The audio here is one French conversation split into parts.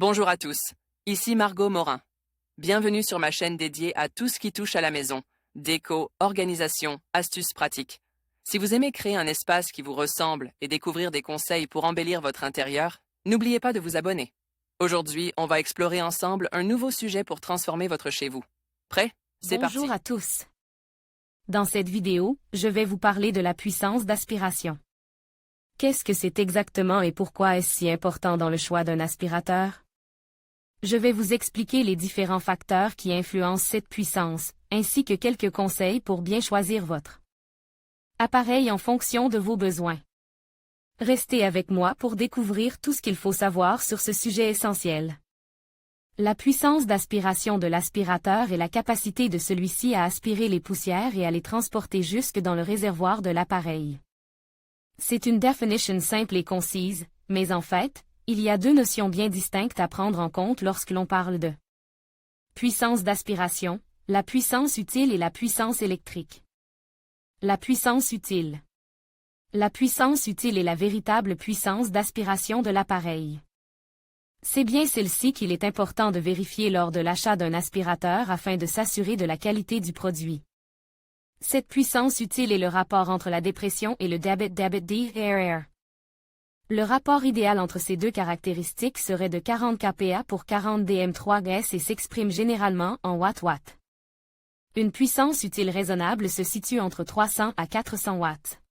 Bonjour à tous, ici Margot Morin. Bienvenue sur ma chaîne dédiée à tout ce qui touche à la maison, déco, organisation, astuces pratiques. Si vous aimez créer un espace qui vous ressemble et découvrir des conseils pour embellir votre intérieur, n'oubliez pas de vous abonner. Aujourd'hui, on va explorer ensemble un nouveau sujet pour transformer votre chez vous. Prêt? C'est parti. Bonjour à tous. Dans cette vidéo, je vais vous parler de la puissance d'aspiration. Qu'est-ce que c'est exactement et pourquoi est-ce si important dans le choix d'un aspirateur? Je vais vous expliquer les différents facteurs qui influencent cette puissance, ainsi que quelques conseils pour bien choisir votre appareil en fonction de vos besoins. Restez avec moi pour découvrir tout ce qu'il faut savoir sur ce sujet essentiel. La puissance d'aspiration de l'aspirateur est la capacité de celui-ci à aspirer les poussières et à les transporter jusque dans le réservoir de l'appareil. C'est une définition simple et concise, mais en fait, il y a deux notions bien distinctes à prendre en compte lorsque l'on parle de puissance d'aspiration, la puissance utile et la puissance électrique. La puissance utile. La puissance utile est la véritable puissance d'aspiration de l'appareil. C'est bien celle-ci qu'il est important de vérifier lors de l'achat d'un aspirateur afin de s'assurer de la qualité du produit. Cette puissance utile est le rapport entre la dépression et le débit. Le rapport idéal entre ces deux caractéristiques serait de 40 kPa pour 40 dm3s et s'exprime généralement en watts. Une puissance utile raisonnable se situe entre 300 à 400 watts.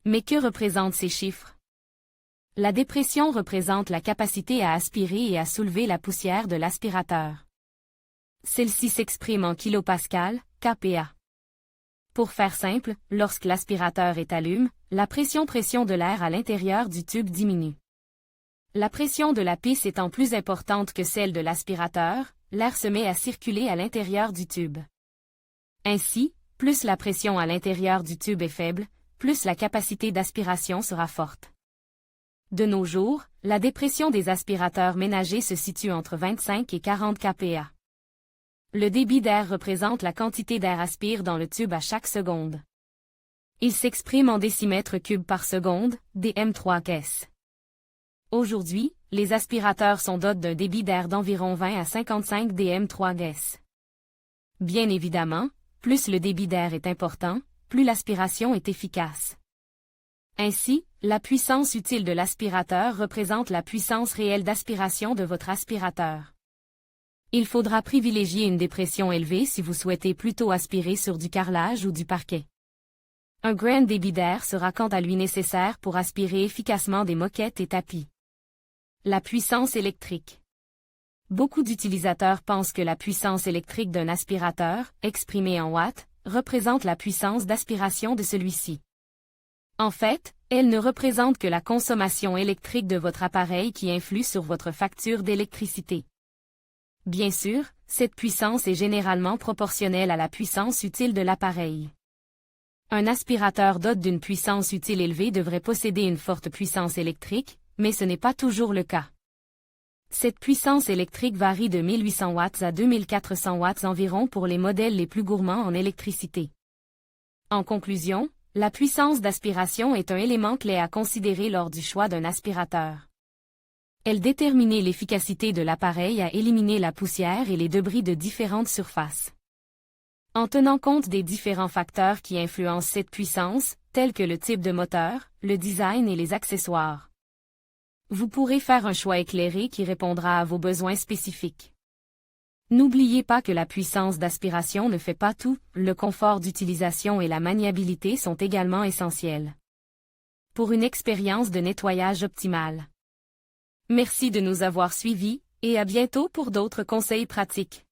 Mais que représentent ces chiffres? La dépression représente la capacité à aspirer et à soulever la poussière de l'aspirateur. Celle-ci s'exprime en kilopascal, kPa. Pour faire simple, lorsque l'aspirateur est allumé, la pression de l'air à l'intérieur du tube diminue. La pression de la pisse étant plus importante que celle de l'aspirateur, l'air se met à circuler à l'intérieur du tube. Ainsi, plus la pression à l'intérieur du tube est faible, plus la capacité d'aspiration sera forte. De nos jours, la dépression des aspirateurs ménagers se situe entre 25 et 40 kPa. Le débit d'air représente la quantité d'air aspiré dans le tube à chaque seconde. Il s'exprime en décimètres cubes par seconde, dm3s. Aujourd'hui, les aspirateurs sont dotés d'un débit d'air d'environ 20 à 55 dm3s. Bien évidemment, plus le débit d'air est important, plus l'aspiration est efficace. Ainsi, la puissance utile de l'aspirateur représente la puissance réelle d'aspiration de votre aspirateur. Il faudra privilégier une dépression élevée si vous souhaitez plutôt aspirer sur du carrelage ou du parquet. Un grand débit d'air sera quant à lui nécessaire pour aspirer efficacement des moquettes et tapis. La puissance électrique. Beaucoup d'utilisateurs pensent que la puissance électrique d'un aspirateur, exprimée en watts, représente la puissance d'aspiration de celui-ci. En fait, elle ne représente que la consommation électrique de votre appareil qui influe sur votre facture d'électricité. Bien sûr, cette puissance est généralement proportionnelle à la puissance utile de l'appareil. Un aspirateur doté d'une puissance utile élevée devrait posséder une forte puissance électrique, mais ce n'est pas toujours le cas. Cette puissance électrique varie de 1800 watts à 2400 watts environ pour les modèles les plus gourmands en électricité. En conclusion, la puissance d'aspiration est un élément clé à considérer lors du choix d'un aspirateur. Elle détermine l'efficacité de l'appareil à éliminer la poussière et les débris de différentes surfaces. En tenant compte des différents facteurs qui influencent cette puissance, tels que le type de moteur, le design et les accessoires, vous pourrez faire un choix éclairé qui répondra à vos besoins spécifiques. N'oubliez pas que la puissance d'aspiration ne fait pas tout, le confort d'utilisation et la maniabilité sont également essentiels. Pour une expérience de nettoyage optimale. Merci de nous avoir suivis, et à bientôt pour d'autres conseils pratiques.